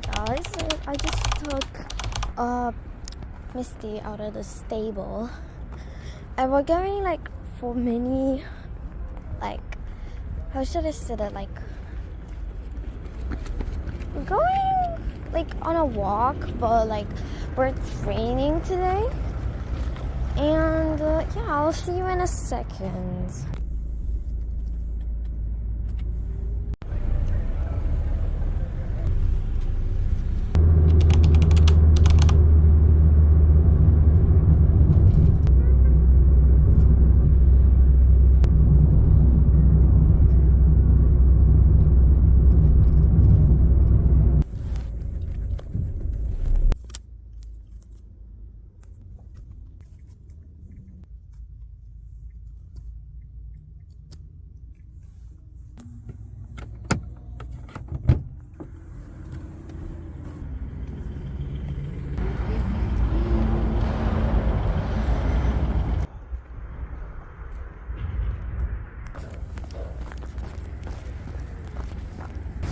guys, so I just took Misty out of the stable and we're going like for mini, like, how should I say that, like, we're going like on a walk, but like we're training today. And yeah, I'll see you in a second.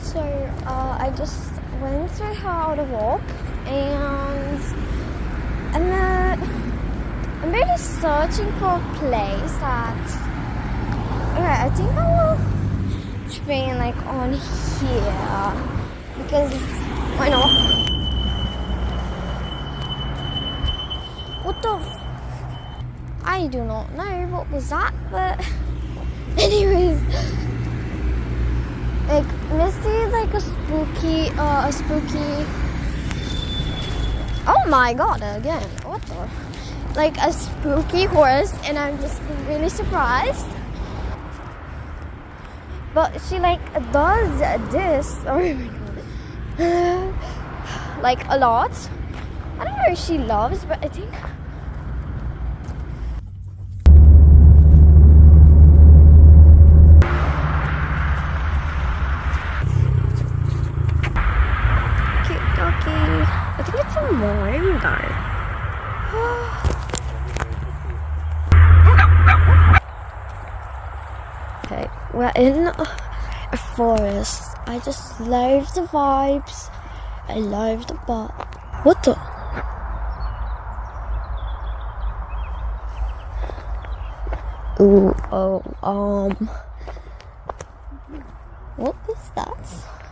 So I just went to how to walk, and I'm really searching for a place that. Okay, I think I will train like on here because why not? What the? I do not know what was that, but anyways. Like, Misty is like a spooky, oh my god, again, what the? Like a spooky horse, and I'm just really surprised. But she like does this, oh my god, like a lot. I don't know if she loves, but I think. I think it's a morning guy. Okay, we're in a forest. I just love the vibes. I love the bar. What the? Ooh, oh, what was that?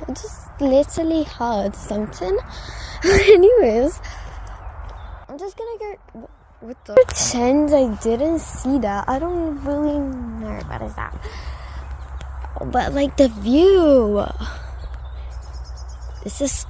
I just literally heard something. Anyways, I'm just gonna go. What the? Pretend I didn't see that. I don't really know what is that. But like the view. This is